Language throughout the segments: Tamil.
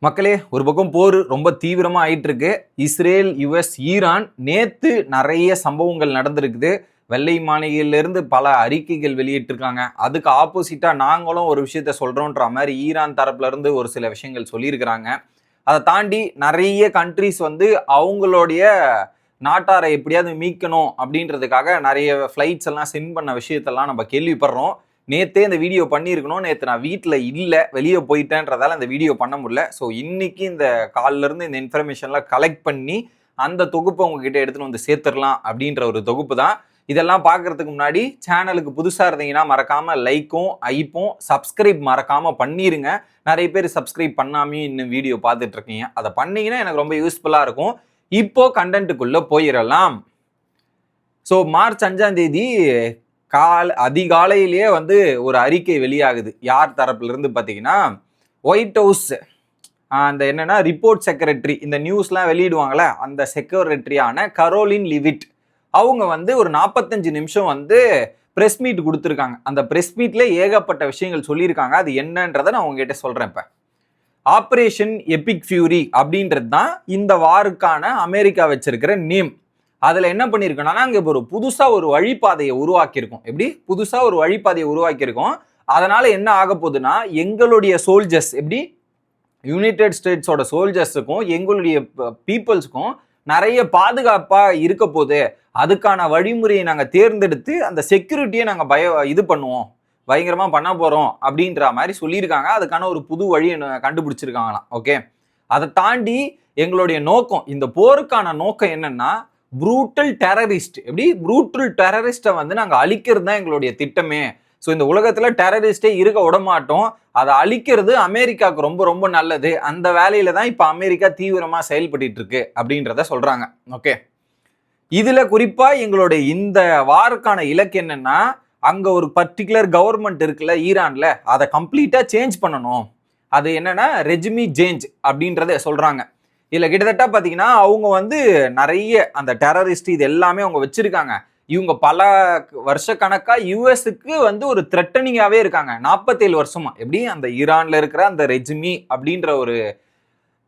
மக்களே, ஒரு பக்கம் போர் ரொம்ப தீவிரமா ஆயிட்டு இருக்கு. இஸ்ரேல், யுஎஸ், ஈரான் நேத்து நிறைய சம்பவங்கள் நடந்திருக்குது. வெள்ளை மாளிகையிலிருந்து பல அறிக்கைகள் வெளியிட்டிருக்காங்க. அதுக்கு ஆப்போசிட்டா நாங்களும் ஒரு விஷயத்த சொல்றோன்ற மாதிரி ஈரான் தரப்புல இருந்து ஒரு சில விஷயங்கள் சொல்லியிருக்கிறாங்க. அதை தாண்டி நிறைய கண்ட்ரிஸ் வந்து அவங்களுடைய நாட்டாரை எப்படியாவது மீட்கணும் அப்படின்றதுக்காக நிறைய ஃப்ளைட்ஸ் எல்லாம் சென்ட் பண்ண விஷயத்தெல்லாம் நம்ம கேள்விப்படுறோம். நேற்றே இந்த வீடியோ பண்ணியிருக்கணும். நேற்று நான் வீட்டில் இல்லை, வெளியே போயிட்டேன்றதால இந்த வீடியோ பண்ண முடியல. ஸோ இன்னைக்கு இந்த காலிலேருந்து இந்த இன்ஃபர்மேஷன்லாம் கலெக்ட் பண்ணி அந்த தொகுப்பை உங்ககிட்ட எடுத்துகிட்டு வந்து சேர்த்துடலாம் அப்படின்ற ஒரு தொகுப்பு தான். இதெல்லாம் பார்க்கறதுக்கு முன்னாடி சேனலுக்கு புதுசாக இருந்தீங்கன்னா மறக்காமல் லைக்கும் ஐப்பும் சப்ஸ்கிரைப் மறக்காமல் பண்ணிடுங்க. நிறைய பேர் சப்ஸ்கிரைப் பண்ணாமையும் இன்னும் வீடியோ பார்த்துட்டு இருக்கீங்க. அதை பண்ணீங்கன்னா எனக்கு ரொம்ப யூஸ்ஃபுல்லாக இருக்கும். இப்போ கண்டென்ட்டுக்குள்ளே போயிடலாம். ஸோ மார்ச் 5ஆம் தேதி அதிகாலையிலேயே வந்து ஒரு அறிக்கை வெளியாகுது. யார் தரப்புல இருந்து பார்த்தீங்கன்னா, ஒயிட் ஹவுஸ் அந்த என்னன்னா ரிப்போர்ட் செக்ரட்டரி, இந்த நியூஸ்லாம் வெளியிடுவாங்களே அந்த செக்ரட்டரியான கரோலின் லிவிட் அவங்க வந்து ஒரு 45 நிமிஷம் வந்து ப்ரெஸ் மீட் கொடுத்துருக்காங்க. அந்த ப்ரெஸ் மீட்ல ஏகப்பட்ட விஷயங்கள் சொல்லியிருக்காங்க. அது என்னன்றதை நான் உங்ககிட்ட சொல்றேன். இப்போ ஆப்ரேஷன் எபிக் ஃபியூரி அப்படின்றது தான் இந்த வாருக்கான அமெரிக்கா வச்சிருக்கிற நேம். அதுல என்ன பண்ணிருக்கோம்னா, நாங்க இப்போ ஒரு புதுசா ஒரு வழிபாதையை உருவாக்கியிருக்கோம். எப்படி புதுசா ஒரு வழிபாதையை உருவாக்கியிருக்கோம். அதனால என்ன ஆக போகுதுன்னா, எங்களுடைய சோல்ஜர்ஸ் எப்படி யுனைடெட் ஸ்டேட்ஸோட சோல்ஜர்ஸுக்கும் எங்களுடைய பீப்புள்ஸுக்கும் நிறைய பாதுகாப்பா இருக்க போது. அதுக்கான வழிமுறையை நாங்க தேர்ந்தெடுத்து அந்த செக்யூரிட்டியை நாங்க இது பண்ணுவோம், பயங்கரமா பண்ண போறோம் அப்படின்ற மாதிரி சொல்லியிருக்காங்க. அதுக்கான ஒரு புது வழியை கண்டுபிடிச்சிருக்காங்களாம். ஓகே, அதை தாண்டி எங்களுடைய நோக்கம், இந்த போருக்கான நோக்கம் என்னன்னா, ப்ரூட்டல் டெரரிஸ்ட், எப்படி ப்ரூட்டல் டெரரிஸ்ட்டை வந்து நாங்கள் அழிக்கிறது தான் எங்களுடைய திட்டமே. ஸோ இந்த உலகத்தில் டெரரிஸ்டே இருக்க விட மாட்டோம். அதை அழிக்கிறது அமெரிக்காவுக்கு ரொம்ப ரொம்ப நல்லது. அந்த வேலையில தான் இப்போ அமெரிக்கா தீவிரமாக செயல்பட்டு இருக்கு அப்படின்றத சொல்றாங்க. ஓகே, இதுல குறிப்பா எங்களுடைய இந்த வாருக்கான இலக்கு என்னன்னா, அங்க ஒரு பர்டிகுலர் கவர்மெண்ட் இருக்குல்ல ஈரான்ல, அதை கம்ப்ளீட்டா சேஞ்ச் பண்ணணும். அது என்னன்னா ரெஜிமி சேஞ்ச் அப்படின்றத சொல்றாங்க. இல்ல கிட்டத்தட்ட பாத்தீங்கன்னா அவங்க வந்து நிறைய அந்த டெரரிஸ்ட் இது எல்லாமே அவங்க வச்சிருக்காங்க. இவங்க பல வருஷ கணக்கா யுஎஸ்க்கு வந்து ஒரு த்ரெட்டனிங்காவே இருக்காங்க. 47 வருஷமா. எப்படி அந்த ஈரான்ல இருக்கிற அந்த ரெஜிமி அப்படின்ற ஒரு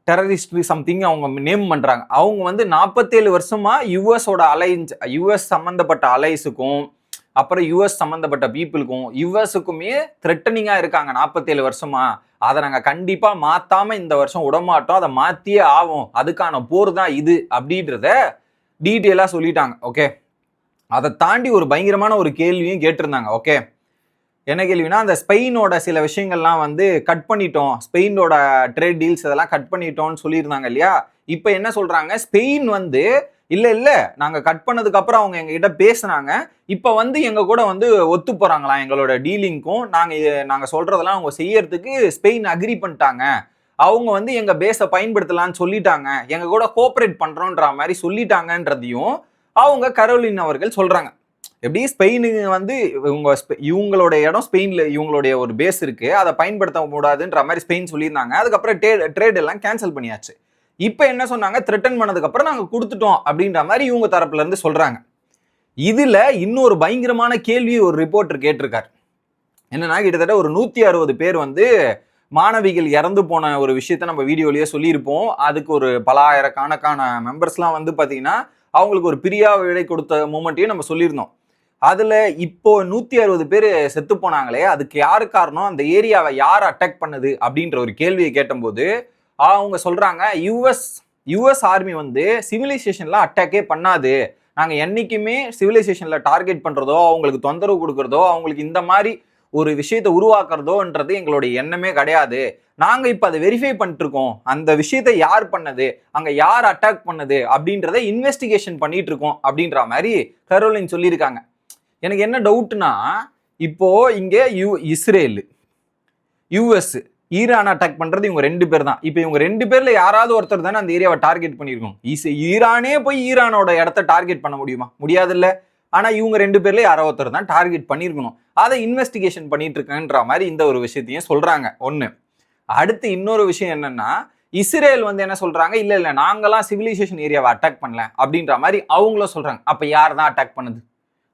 டெரரிஸ்ட் சம்திங் அவங்க நேம் பண்றாங்க. அவங்க வந்து 47 வருஷமா யுஎஸோட அலைன்ஸ், யுஎஸ் சம்பந்தப்பட்ட அலைஸுக்கும் அப்புறம் யுஎஸ் சம்பந்தப்பட்ட பீப்புளுக்கும் யுஎஸ்க்குமே த்ரெட்டனிங்கா இருக்காங்க 47 வருஷமா. அதை நாங்க கண்டிப்பா மாத்தாம இந்த வருஷம் விடமாட்டோம், அதை மாத்தியே ஆகும், அதுக்கான போர் தான் இது அப்படின்றத டீட்டெயிலா சொல்லிட்டாங்க. ஓகே, அதை தாண்டி ஒரு பயங்கரமான ஒரு கேள்வியும் கேட்டிருந்தாங்க. ஓகே, என்ன கேள்வினா, அந்த ஸ்பெயினோட சில விஷயங்கள்லாம் வந்து கட் பண்ணிட்டோம், ஸ்பெயினோட ட்ரேட் டீல்ஸ் இதெல்லாம் கட் பண்ணிட்டோம்னு சொல்லியிருந்தாங்க இல்லையா. இப்போ என்ன சொல்றாங்க, ஸ்பெயின் வந்து இல்ல நாங்க கட் பண்ணதுக்கு அப்புறம் அவங்க எங்ககிட்ட பேசினாங்க, இப்ப வந்து எங்க கூட வந்து ஒத்து போறாங்களாம் எங்களோட டீலிங்க்கும், நாங்க சொல்றதெல்லாம் அவங்க செய்யறதுக்கு ஸ்பெயின் அக்ரி பண்ணிட்டாங்க, அவங்க வந்து எங்க பேஸை பயன்படுத்தலாம்னு சொல்லிட்டாங்க, எங்க கூட கோஆபரேட் பண்றோன்ற மாதிரி சொல்லிட்டாங்கன்றதையும் அவங்க கரோலின் அவர்கள் சொல்றாங்க. எப்படி ஸ்பெயினுக்கு வந்து இவங்களோட இடம் ஸ்பெயின்ல இவங்களுடைய ஒரு பேஸ் இருக்கு, அதை பயன்படுத்த கூடாதுன்ற மாதிரி ஸ்பெயின் சொல்லியிருந்தாங்க. அதுக்கப்புறம் ட்ரேட் எல்லாம் கேன்சல் பண்ணியாச்சு. இப்ப என்ன சொன்னாங்க, த்ரெட்டன் பண்ணதுக்கு அப்புறம் நாங்க கொடுத்துட்டோம் அப்படின்ற மாதிரி இவங்க தரப்புல இருந்து சொல்றாங்க. இதுல இன்னொரு பயங்கரமான கேள்வி ஒரு ரிப்போர்ட்டர் கேட்டிருக்காரு. என்னன்னா, கிட்டத்தட்ட ஒரு 160 பேர் வந்து மாணவிகள் இறந்து போன ஒரு விஷயத்த நம்ம வீடியோலயே சொல்லியிருப்போம். அதுக்கு ஒரு பல ஆயிரக்கணக்கான மெம்பர்ஸ்லாம் வந்து பாத்தீங்கன்னா அவங்களுக்கு ஒரு பிரியா விடை கொடுத்த மூமெண்ட்டையும் நம்ம சொல்லியிருந்தோம். அதுல இப்போ 160 பேர் செத்து போனாங்களே, அதுக்கு யாரு காரணம், அந்த ஏரியாவை யார் அட்டாக் பண்ணுது அப்படின்ற ஒரு கேள்வியை கேட்டபோது அவங்க சொல்றாங்க, யுஎஸ் ஆர்மி வந்து சிவிலைசேஷன்லாம் அட்டாக்கே பண்ணாது, நாங்க என்னைக்குமே சிவிலைசேஷன்ல டார்கெட் பண்றதோ அவங்களுக்கு தொந்தரவு கொடுக்கறதோ அவங்களுக்கு இந்த மாதிரி ஒரு விஷயத்தை உருவாக்குறதோன்றது எங்களுடைய எண்ணமே கிடையாது, நாங்க இப்ப அதை வெரிஃபை பண்ணிட்டு இருக்கோம், அந்த விஷயத்தை யார் பண்ணது, அங்க யார் அட்டாக் பண்ணது அப்படின்றத இன்வெஸ்டிகேஷன் பண்ணிட்டு இருக்கோம் அப்படின்ற மாதிரி கரோலின் சொல்லியிருக்காங்க. எனக்கு என்ன டவுட்னா, இப்போ இங்க இஸ்ரேல், யுஎஸ், ஈரான் அட்டாக் பண்றது இவங்க 2 பேர் தான். இப்போ இவங்க 2 பேர்ல யாராவது ஒருத்தர் தானே அந்த ஏரியாவை டார்கெட் பண்ணிருக்கோம். ஈரானே போய் ஈரானோட இடத்த டார்கெட் பண்ண முடியுமா? முடியாது இல்ல. ஆனா இவங்க 2 பேர்ல யாரோ ஒருத்தர் தான் டார்கெட் பண்ணிருக்கணும். அதை இன்வெஸ்டிகேஷன் பண்ணிட்டு இருக்கன்ற மாதிரி இந்த ஒரு விஷயத்தையும் சொல்றாங்க. ஒண்ணு. அடுத்து இன்னொரு விஷயம் என்னன்னா, இஸ்ரேல் வந்து என்ன சொல்றாங்க, இல்ல நாங்கெல்லாம் சிவிலைசேஷன் ஏரியாவை அட்டாக் பண்ணல அப்படின்ற மாதிரி அவங்களும் சொல்றாங்க. அப்ப யார் தான் அட்டாக் பண்ணுது?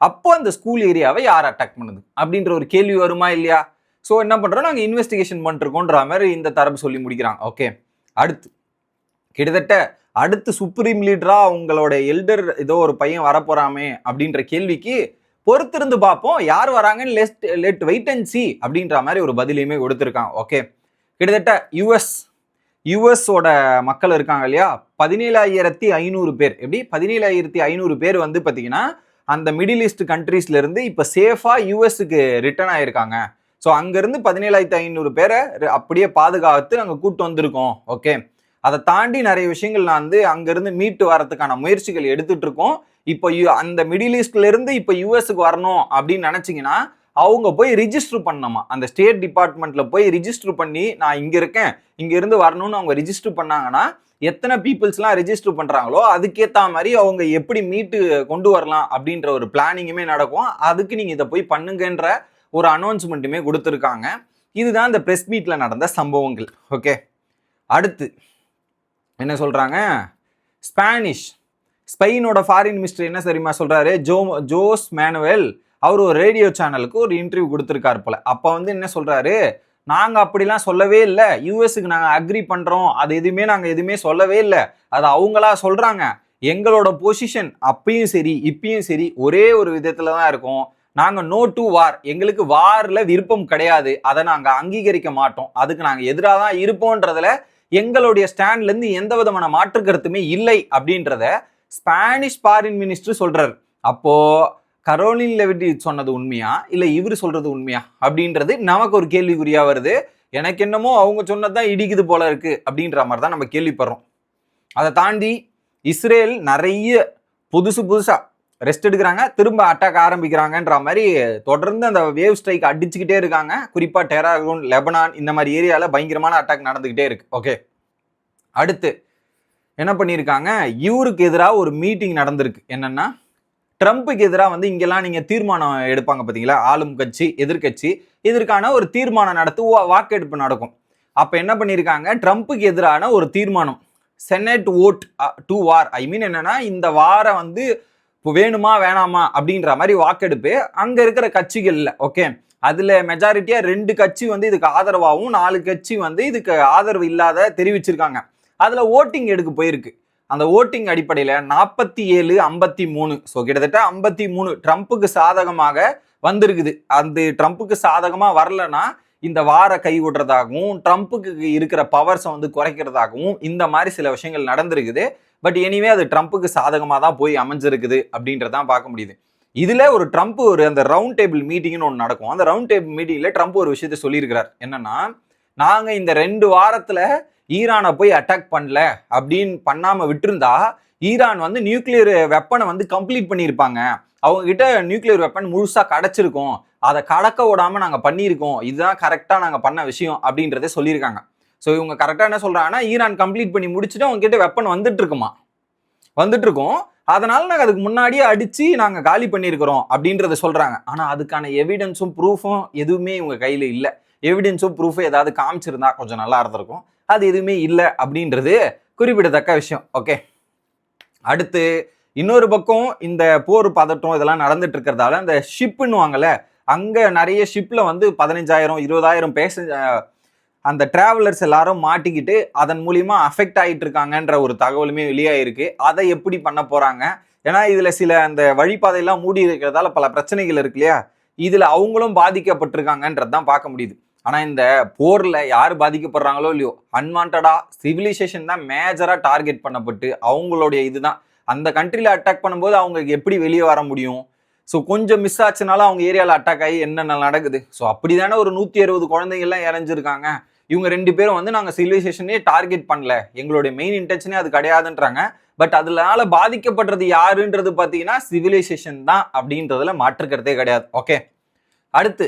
அப்போ அந்த ஸ்கூல் ஏரியாவை யார் அட்டாக் பண்ணுது அப்படின்ற ஒரு கேள்வி வருமா இல்லையா? ஸோ என்ன பண்றோம், நாங்கள் இன்வெஸ்டிகேஷன் பண்ணிருக்கோன்ற மாதிரி இந்த தரப்பு சொல்லி முடிக்கிறாங்க. ஓகே, அடுத்து கிட்டத்தட்ட அடுத்து சுப்ரீம் லீடரா அவங்களோட எல்டர் ஏதோ ஒரு பையன் வரப்போறாமே அப்படின்ற கேள்விக்கு பொறுத்திருந்து பார்ப்போம் யார் வராங்கன்னு லெட் வெயிட் அண்ட் சி அப்படின்ற மாதிரி ஒரு பதிலையுமே கொடுத்துருக்காங்க. ஓகே, கிட்டத்தட்ட யுஎஸோட மக்கள் இருக்காங்க இல்லையா, 17,500 பேர். எப்படி 17,500 பேர் வந்து பார்த்தீங்கன்னா அந்த மிடில் ஈஸ்ட் கண்ட்ரீஸ்ல இருந்து இப்போ சேஃபா யூஎஸ்க்கு ரிட்டர்ன் ஆயிருக்காங்க. ஸோ அங்கிருந்து 17,500 பேரை அப்படியே பாதுகாத்து நாங்கள் கூட்டு வந்திருக்கோம். ஓகே, அதை தாண்டி நிறைய விஷயங்கள் நான் வந்து அங்கிருந்து மீட்டு வரதுக்கான முயற்சிகள் எடுத்துட்டு இருக்கோம். இப்போ அந்த மிடில் ஈஸ்ட்ல இருந்து இப்போ யூஎஸ்க்கு வரணும் அப்படின்னு நினைச்சீங்கன்னா அவங்க போய் ரிஜிஸ்டர் பண்ணணுமா, அந்த ஸ்டேட் டிபார்ட்மெண்ட்ல போய் ரிஜிஸ்டர் பண்ணி நான் இங்க இருக்கேன் இங்க இருந்து வரணும்னு அவங்க ரிஜிஸ்டர் பண்ணாங்கன்னா எத்தனை பீப்புள்ஸ்லாம் ரெஜிஸ்டர் பண்றாங்களோ அதுக்கேற்ற மாதிரி அவங்க எப்படி மீட்டு கொண்டு வரலாம் அப்படின்ற ஒரு பிளானிங்குமே நடக்கும். அதுக்கு நீங்க இதை போய் பண்ணுங்கன்ற ஒரு அனௌன்ஸ்மெண்ட்டுமே கொடுத்துருக்காங்க. இதுதான் இந்த பிரஸ் மீட்ல நடந்த சம்பவங்கள். ஓகே, அடுத்து என்ன சொல்றாங்க, ஸ்பெயினோட ஃபாரின் மினிஸ்டர் என்ன சரிமா சொல்றாரு, ஜோஸ் மேனுவேல் அவர் ஒரு ரேடியோ சேனலுக்கு ஒரு இன்டர்வியூ கொடுத்துருக்காரு போல. அப்போ வந்து என்ன சொல்றாரு, நாங்கள் அப்படிலாம் சொல்லவே இல்லை, யூஎஸ்க்கு நாங்கள் அக்ரி பண்ணுறோம், அது நாங்கள் எதுவுமே சொல்லவே இல்லை, அது அவங்களா சொல்கிறாங்க. எங்களோட பொசிஷன் அப்பயும் சரி இப்பயும் சரி ஒரே ஒரு விதத்தில் தான் இருக்கும். நாங்கள் நோ டு வார், எங்களுக்கு வாரில் விருப்பம் கிடையாது, அதை நாங்கள் அங்கீகரிக்க மாட்டோம், அதுக்கு நாங்கள் எதிராக தான் இருப்போன்றதுல எங்களுடைய ஸ்டாண்ட்லேருந்து எந்த விதமான மாற்று கருத்துமே இல்லை அப்படின்றத ஸ்பானிஷ் ஃபாரின் மினிஸ்டர் சொல்றாரு. அப்போ கரோலின் லெவிட் சொன்னது உண்மையா இல்லை இவர் சொல்றது உண்மையா அப்படின்றது நமக்கு ஒரு கேள்விக்குறியா வருது. எனக்கு என்னமோ அவங்க சொன்னதுதான் இடிக்குது போல இருக்கு அப்படின்ற மாதிரி தான் நம்ம கேள்விப்படுறோம். அதை தாண்டி இஸ்ரேல் நிறைய புதுசா ரெஸ்ட் எடுக்கிறாங்க, திரும்ப அட்டாக் ஆரம்பிக்கிறாங்கன்ற மாதிரி தொடர்ந்து அந்த வேவ் ஸ்ட்ரைக் அடிச்சுக்கிட்டே இருக்காங்க. குறிப்பா டெராகோன், லெபனான் இந்த மாதிரி ஏரியால பயங்கரமான அட்டாக் நடந்துகிட்டே இருக்கு. ஓகே, அடுத்து என்ன பண்ணியிருக்காங்க, இவருக்கு எதிராக ஒரு மீட்டிங் நடந்திருக்கு. என்னன்னா, ட்ரம்ப்புக்கு எதிராக வந்து இங்கெல்லாம் நீங்க தீர்மானம் எடுப்பாங்க பார்த்தீங்களா, ஆளும் கட்சி எதிர்கட்சி, இதற்கான ஒரு தீர்மானம் நடத்து வாக்கெடுப்பு நடக்கும். அப்ப என்ன பண்ணியிருக்காங்க, ட்ரம்ப்புக்கு எதிரான ஒரு தீர்மானம், செனட் ஓட் டு வார், ஐ மீன் என்னன்னா இந்த வாரம் வந்து வேணுமா வேணாமா அப்படின்ற மாதிரி வாக்கெடுப்பு அங்க இருக்கிற கட்சிகள்ல. ஓகே, அதுல மெஜாரிட்டியா 2 கட்சி வந்து இதுக்கு ஆதரவாகவும் 4 கட்சி வந்து இதுக்கு ஆதரவு இல்லாத தெரிவிச்சிருக்காங்க. அதுல ஓட்டிங் எடுக்க போயிருக்கு. அந்த ஓட்டிங் அடிப்படையில 47-53, ஸோ கிட்டத்தட்ட 53 ட்ரம்ப்புக்கு சாதகமாக வந்திருக்குது. அந்த ட்ரம்ப்புக்கு சாதகமா வரலன்னா இந்த வார கை விடுறதாகவும் ட்ரம்ப்புக்கு இருக்கிற பவர்ஸை வந்து குறைக்கிறதாகவும் இந்த மாதிரி சில விஷயங்கள் நடந்திருக்குது. பட் எனிவே அது ட்ரம்ப்புக்கு சாதகமாக தான் போய் அமைஞ்சிருக்குது அப்படின்றதான் பார்க்க முடியுது. இதுல ஒரு ட்ரம்ப் ஒரு அந்த ரவுண்ட் டேபிள் மீட்டிங்னு ஒன்று நடக்கும். அந்த ரவுண்ட் டேபிள் மீட்டிங்ல ட்ரம்ப் ஒரு விஷயத்த சொல்லியிருக்கிறார். என்னன்னா, நாங்க இந்த 2 வாரத்துல ஈரானை போய் அட்டாக் பண்ணல அப்படின்னு பண்ணாம விட்டுருந்தா ஈரான் வந்து நியூக்ளியர் வெப்பனை வந்து கம்ப்ளீட் பண்ணியிருப்பாங்க, அவங்க கிட்ட நியூக்ளியர் வெப்பன் முழுசா கிடைச்சிருக்கும், அதை கடக்க விடாம நாங்க பண்ணியிருக்கோம், இதுதான் கரெக்டா நாங்க பண்ண விஷயம் அப்படின்றத சொல்லியிருக்காங்க. ஸோ இவங்க கரெக்டா என்ன சொல்றாங்கன்னா, ஈரான் கம்ப்ளீட் பண்ணி முடிச்சுட்டு அவங்க கிட்ட வெப்பன் வந்துட்டு இருக்கோம், அதனால நாங்கள் அதுக்கு முன்னாடியே அடிச்சு நாங்கள் காலி பண்ணியிருக்கிறோம் அப்படின்றத சொல்றாங்க. ஆனா அதுக்கான எவிடன்ஸும் ப்ரூஃபும் எதுவுமே இவங்க கையில இல்லை. எவிடன்ஸும் ப்ரூஃபும் ஏதாவது காமிச்சிருந்தா கொஞ்சம் நல்லா இருந்திருக்கும். அது எதுவுமே இல்லை அப்படின்றது குறிப்பிடத்தக்க விஷயம். ஓகே, அடுத்து இன்னொரு பக்கம் இந்த போர் பதட்டம் இதெல்லாம் நடந்துட்டு இருக்கிறதால அந்த ஷிப்புன்னுவாங்கல்ல, அங்க நிறைய ஷிப்ல வந்து 15,000-20,000 பேசஞ்சர் அந்த டிராவலர்ஸ் எல்லாரும் மாட்டிக்கிட்டு அதன் மூலியமா அஃபெக்ட் ஆகிட்டு இருக்காங்கன்ற ஒரு தகவலுமே வெளியாயிருக்கு. அதை எப்படி பண்ண போறாங்க, ஏன்னா இதுல சில அந்த வழிபாதையெல்லாம் மூடி இருக்கிறதால பல பிரச்சனைகள் இருக்கு இல்லையா, இதுல அவங்களும் பாதிக்கப்பட்டிருக்காங்கன்றதான் பார்க்க முடியுது. ஆனா இந்த போர்ல யாரு பாதிக்கப்படுறாங்களோ இல்லையோ, அன்வான்டா சிவிலைசேஷன் தான் மேஜரா டார்கெட் பண்ணப்பட்டு அவங்களுடைய இதுதான் அந்த கண்ட்ரில அட்டாக் பண்ணும்போது அவங்களுக்கு எப்படி வெளியே வர முடியும். ஸோ கொஞ்சம் மிஸ் ஆச்சுனாலும் அவங்க ஏரியாவில் அட்டாக் ஆகி என்னென்ன நடக்குது. ஸோ அப்படிதானே ஒரு 160 குழந்தைங்கள்லாம் இறஞ்சிருக்காங்க. இவங்க 2 பேரும் வந்து நாங்கள் சிவிலைசேஷனே டார்கெட் பண்ணல, எங்களுடைய மெயின் இன்டென்ஷனே அது கிடையாதுன்றாங்க. பட் அதனால பாதிக்கப்படுறது யாருன்றது பார்த்தீங்கன்னா சிவிலைசேஷன் தான் அப்படின்றதுல மாற்றுக்கிறதே கிடையாது. ஓகே, அடுத்து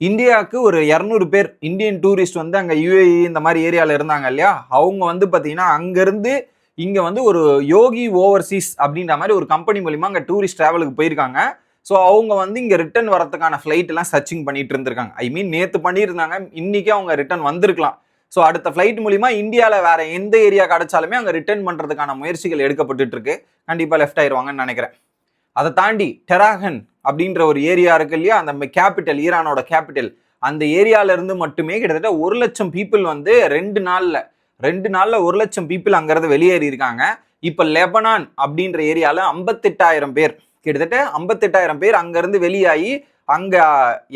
இந்தியாவுக்கு ஒரு 200 பேர் இந்தியன் டூரிஸ்ட் வந்து அங்கே யுஏஇ இந்த மாதிரி ஏரியாவில் இருந்தாங்க இல்லையா, அவங்க வந்து பார்த்தீங்கன்னா அங்கேருந்து இங்கே வந்து ஒரு யோகி ஓவர்சீஸ் அப்படின்ற மாதிரி ஒரு கம்பெனி மூலிமா அங்கே டூரிஸ்ட் ட்ராவலுக்கு போயிருக்காங்க. ஸோ அவங்க வந்து இங்கே ரிட்டர்ன் வரதுக்கான ஃப்ளைட் எல்லாம் சர்ச்சிங் பண்ணிட்டு இருந்திருக்காங்க. ஐ மீன் நேற்று பண்ணியிருந்தாங்க, இன்னைக்கு அவங்க ரிட்டர்ன் வந்திருக்கலாம். ஸோ அடுத்த ஃப்ளைட் மூலிமா இந்தியாவில் வேற எந்த ஏரியா கிடைச்சாலுமே அங்கே ரிட்டர்ன் பண்ணுறதுக்கான முயற்சிகள் எடுக்கப்பட்டு இருக்கு. கண்டிப்பாக லெஃப்ட் ஆயிடுவாங்கன்னு நினைக்கிறேன். அதை தாண்டி டெராகன் அப்படின்ற ஒரு ஏரியா இருக்கு இல்லையா, அந்த கேபிட்டல் ஈரானோட கேபிட்டல், அந்த ஏரியால இருந்து மட்டுமே கிட்டத்தட்ட 1,00,000 பீப்புள் வந்து 2 நாள்ல 1,00,000 பீப்புள் அங்கிருந்து வெளியேறி இருக்காங்க. இப்ப லெபனான் அப்படின்ற ஏரியால 58,000 பேர், கிட்டத்தட்ட 58,000 பேர் அங்கிருந்து வெளியாகி அங்க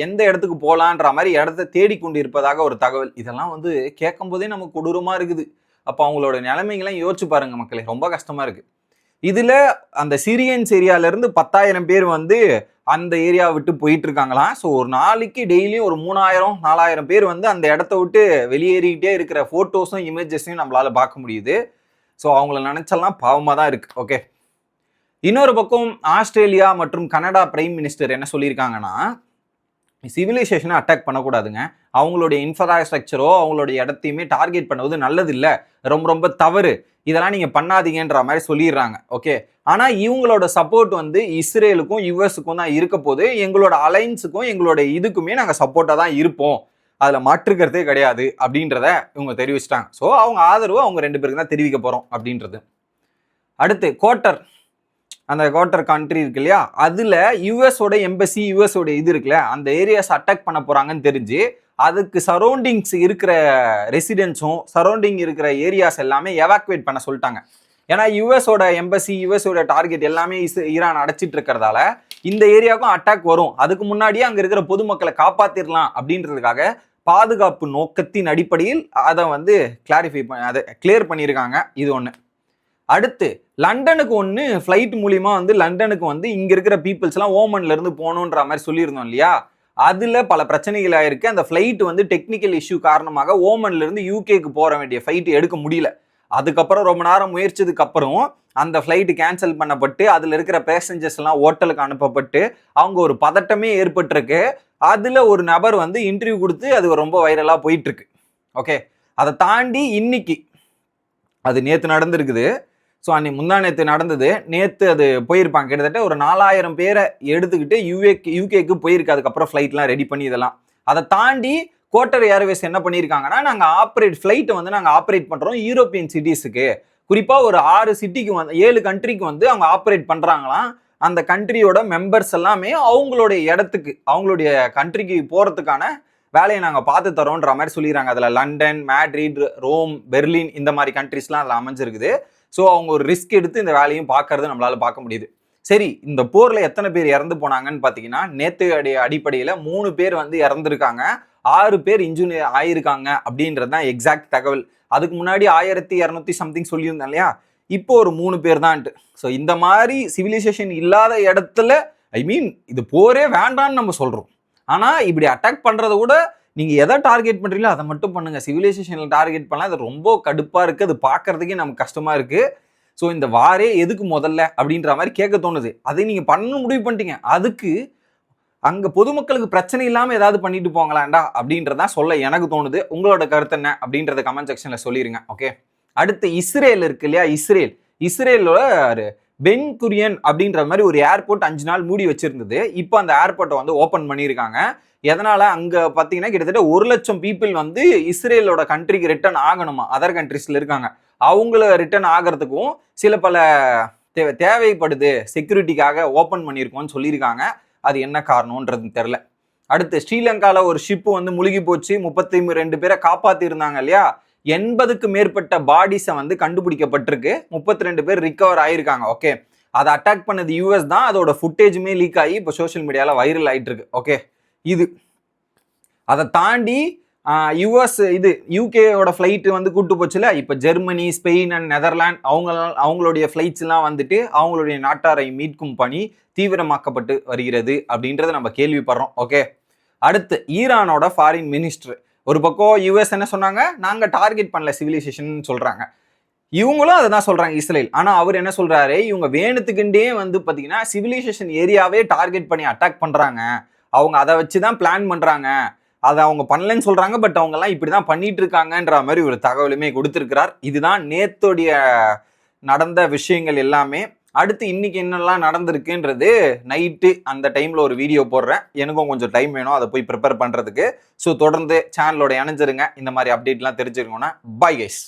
எந்த இடத்துக்கு போலான்ற மாதிரி இடத்த தேடிக்கொண்டு இருப்பதாக ஒரு தகவல். இதெல்லாம் வந்து கேட்கும் போதே நமக்கு கொடூரமா இருக்குது. அப்ப அவங்களோட நிலைமைகள்லாம் யோசிச்சு பாருங்க மக்களே, ரொம்ப கஷ்டமா இருக்கு. இதுல அந்த சிரியன்ஸ் ஏரியால இருந்து 10,000 பேர் வந்து அந்த ஏரியா விட்டு போயிட்டு இருக்காங்களாம். ஸோ ஒரு நாளைக்கு டெய்லியும் ஒரு 3,000-4,000 பேர் வந்து அந்த இடத்த விட்டு வெளியேறிக்கிட்டே இருக்கிற போட்டோஸும் இமேஜஸையும் நம்மளால பார்க்க முடியுது. ஸோ அவங்கள நினைச்செல்லாம் பாவமாக தான் இருக்கு. ஓகே, இன்னொரு பக்கம் ஆஸ்திரேலியா மற்றும் கனடா பிரைம் மினிஸ்டர் என்ன சொல்லியிருக்காங்கன்னா, சிவிலைசேஷனை அட்டாக் பண்ணக்கூடாதுங்க, அவங்களுடைய இன்ஃப்ராஸ்ட்ரக்சரோ அவங்களுடைய இடத்தையுமே டார்கெட் பண்ணுவது நல்லது இல்லை, ரொம்ப ரொம்ப தவறு, இதெல்லாம் நீங்க பண்ணாதீங்கன்ற மாதிரி சொல்லிடுறாங்க. ஓகே, ஆனா இவங்களோட சப்போர்ட் வந்து இஸ்ரேலுக்கும் யுஎஸ்க்கும் தான் இருக்க போது, எங்களோட அலைன்ஸுக்கும் எங்களோட இதுக்குமே நாங்க சப்போர்ட்டா தான் இருப்போம், அதுல மாற்றுக்கிறதே கிடையாது அப்படின்றத இவங்க தெரிவிச்சிட்டாங்க. ஸோ அவங்க ஆதரவு அவங்க 2 பேருக்கு தான் தெரிவிக்க போறோம் அப்படின்றது. அடுத்து கோட்டர், அந்த கோட்டர் கண்ட்ரி இருக்கு இல்லையா, அதுல யுஎஸோட எம்பசி, யுஎஸோட இது இருக்குல்ல, அந்த ஏரியாஸ் அட்டாக் பண்ண போறாங்கன்னு தெரிஞ்சு அதுக்கு சரௌண்டிங்ஸ் இருக்கிற ரெசிடென்ட்ஸும் சரௌண்டிங் இருக்கிற ஏரியாஸ் எல்லாமே எவாக்குவேட் பண்ண சொல்லிட்டாங்க. ஏன்னா யுஎஸோட எம்பசி, யுஎஸோட டார்கெட் எல்லாமே ஈரான் அடைச்சிட்டு இருக்கிறதால இந்த ஏரியாவுக்கும் அட்டாக் வரும், அதுக்கு முன்னாடியே அங்க இருக்கிற பொதுமக்களை காப்பாத்திடலாம் அப்படின்றதுக்காக பாதுகாப்பு நோக்கத்தின் அடிப்படையில் அதை வந்து அதை கிளியர் பண்ணியிருக்காங்க. இது ஒன்று. அடுத்து லண்டனுக்கு ஒன்று ஃப்ளைட் மூலியமா வந்து லண்டனுக்கு வந்து இங்க இருக்கிற பீப்புள்ஸ் எல்லாம் ஓமன்ல இருந்து போகணுன்ற மாதிரி சொல்லியிருந்தோம் இல்லையா, அதுல பல பிரச்சனைகள் ஆயிருக்கு. அந்த ஃப்ளைட் வந்து டெக்னிக்கல் இஷ்யூ காரணமாக ஓமன்ல இருந்து யூகேக்கு போற வேண்டிய ஃப்ளைட் எடுக்க முடியல. அதுக்கப்புறம் ரொம்ப நேரம் முயற்சிக்கு அப்புறம் அந்த ஃப்ளைட் கேன்சல் பண்ணப்பட்டு அதுல இருக்கிற பேசஞ்சர்ஸ் எல்லாம் ஹோட்டலுக்கு அனுப்பப்பட்டு அவங்க ஒரு பதட்டமே ஏற்பட்டிருக்கு. அதுல ஒரு நபர் வந்து இன்டர்வியூ கொடுத்து அது ரொம்ப வைரலா போயிட்டு இருக்கு. ஓகே, அதை தாண்டி இன்னைக்கு அது நேத்து நடந்திருக்குது. ஸோ அன்னைக்கு முந்தா நேற்று நடந்தது, நேற்று அது போயிருப்பாங்க. கிட்டத்தட்ட ஒரு 4,000 பேரை எடுத்துக்கிட்டு யூகேக்கு போயிருக்கு. அதுக்கப்புறம் ஃப்ளைட்லாம் ரெடி பண்ணி இதெல்லாம். அதை தாண்டி கோட்டர் ஏர்வேஸ் என்ன பண்ணியிருக்காங்கன்னா, நாங்கள் ஃப்ளைட்டை வந்து நாங்கள் ஆப்ரேட் பண்ணுறோம் யூரோப்பியன் சிட்டிஸுக்கு, குறிப்பாக ஒரு 6 சிட்டிக்கு வந்து 7 கண்ட்ரிக்கு வந்து அவங்க ஆப்ரேட் பண்ணுறாங்களாம். அந்த கண்ட்ரியோட மெம்பர்ஸ் எல்லாமே அவங்களுடைய இடத்துக்கு அவங்களுடைய கண்ட்ரிக்கு போகிறதுக்கான வேலையை நாங்கள் பார்த்து தரோன்ற மாதிரி சொல்லிடுறாங்க. அதில் லண்டன், மேட்ரிட், ரோம், பெர்லின் இந்த மாதிரி கண்ட்ரிஸ்லாம் அதில் அமைஞ்சிருக்குது. ஸோ அவங்க ஒரு ரிஸ்க் எடுத்து இந்த வேலையும் பார்க்கறது நம்மளால பார்க்க முடியுது. சரி, இந்த போர்ல எத்தனை பேர் இறந்து போனாங்கன்னு பார்த்தீங்கன்னா, நேற்று அடிப்படையில் 3 பேர் வந்து இறந்துருக்காங்க, 6 பேர் இன்ஜூரி ஆயிருக்காங்க அப்படின்றது தான் எக்ஸாக்ட் தகவல். அதுக்கு முன்னாடி 1200 சம்திங் சொல்லியிருந்தேன் இல்லையா, இப்போ ஒரு 3 பேர் தான். ஸோ இந்த மாதிரி சிவிலைசேஷன் இல்லாத இடத்துல, இது போரே வேண்டான்னு நம்ம சொல்றோம், ஆனா இப்படி அட்டாக் பண்றதை கூட நீங்க எதை டார்கெட் பண்றீங்களோ அதை மட்டும் பண்ணுங்க. சிவிலைசேஷன்ல டார்கெட் பண்ணலாம், அது ரொம்ப கடுப்பா இருக்கு, அது பாக்குறதுக்கே நமக்கு கஷ்டமா இருக்கு. ஸோ இந்த வாரே எதுக்கு முதல்ல அப்படின்ற மாதிரி கேட்க தோணுது. அதை நீங்க பண்ண முடிவு பண்ணிட்டீங்க, அதுக்கு அங்க பொதுமக்களுக்கு பிரச்சனை இல்லாம ஏதாவது பண்ணிட்டு போங்களாண்டா அப்படின்றதான் சொல்ல எனக்கு தோணுது. உங்களோட கருத்து என்ன அப்படின்றத கமெண்ட் செக்ஷன்ல சொல்லிருங்க. ஓகே, அடுத்து இஸ்ரேல் இருக்கு இல்லையா, இஸ்ரேலோட பென் குரியன் அப்படின்ற மாதிரி ஒரு ஏர்போர்ட் 5 நாள் மூடி வச்சிருந்தது. இப்போ அந்த ஏர்போர்ட்டை வந்து ஓப்பன் பண்ணியிருக்காங்க. எதனால, அங்க பாத்தீங்கன்னா கிட்டத்தட்ட 1,00,000 பீப்புள் வந்து இஸ்ரேலோட கண்ட்ரிக்கு ரிட்டர்ன் ஆகணுமா, அதர் கண்ட்ரிஸ்ல இருக்காங்க, அவங்கள ரிட்டர்ன் ஆகிறதுக்கும் சில பல தேவைப்படுது, செக்யூரிட்டிக்காக ஓப்பன் பண்ணியிருக்கோம்னு சொல்லியிருக்காங்க. அது என்ன காரணம்ன்றது தெரியல. அடுத்து ஸ்ரீலங்கால ஒரு ஷிப்பு வந்து முழுகி போச்சு, 32 பேரை காப்பாத்தி இருந்தாங்க இல்லையா, 80க்கு மேற்பட்ட பாடிஸை வந்து கண்டுபிடிக்கப்பட்டிருக்கு, 32 பேர் ரிகவர் ஆயிருக்காங்க. ஓகே, அதை அட்டாக் பண்ணது யூஎஸ் தான், அதோட ஃபுட்டேஜுமே லீக் ஆகி இப்போ சோஷியல் மீடியால வைரல் ஆயிட்டு இருக்கு. ஓகே, இது அதை தாண்டி யூஎஸ் யூகேயோட ஃப்ளைட் வந்து கூட்டு போச்சுல, இப்போ ஜெர்மனி, ஸ்பெயின் அண்ட் நெதர்லாந்து அவங்களுடைய ஃப்ளைட்ஸ் எல்லாம் வந்துட்டு அவங்களுடைய நாட்டாரை மீட்கும் பணி தீவிரமாக்கப்பட்டு வருகிறது அப்படின்றத நம்ம கேள்விப்படுறோம். ஓகே, அடுத்து ஈரானோட ஃபாரின் மினிஸ்டர், ஒரு பக்கம் யூஎஸ் என்ன சொன்னாங்க, நாங்க டார்கெட் பண்ணல சிவிலைசேஷன் சொல்றாங்க, இவங்களும் அதை தான் சொல்றாங்க இஸ்ரேல். ஆனா அவர் என்ன சொல்றாரு, இவங்க வேணுத்துக்குண்டே வந்து பாத்தீங்கன்னா சிவிலைசேஷன் ஏரியாவே டார்கெட் பண்ணி அட்டாக் பண்றாங்க, அவங்க அதை வச்சுதான் பிளான் பண்றாங்க, அதை அவங்க பண்ணலன்னு சொல்றாங்க, பட் அவங்க எல்லாம் இப்படிதான் பண்ணிட்டு இருக்காங்கன்ற மாதிரி ஒரு தகவலுமே கொடுத்திருக்கிறார். இதுதான் நேத்தோடைய நடந்த விஷயங்கள் எல்லாமே. அடுத்து இன்னைக்கு என்னெல்லாம் நடந்திருக்குன்றது நைட்டு அந்த டைம்ல ஒரு வீடியோ போடுறேன், எனக்கும் கொஞ்சம் டைம் வேணும் அதை போய் ப்ரிப்பேர் பண்றதுக்கு. ஸோ தொடர்ந்து சேனலோட இணைஞ்சிருங்க, இந்த மாதிரி அப்டேட்லாம் தெரிஞ்சுக்கணும்னா. Bye guys.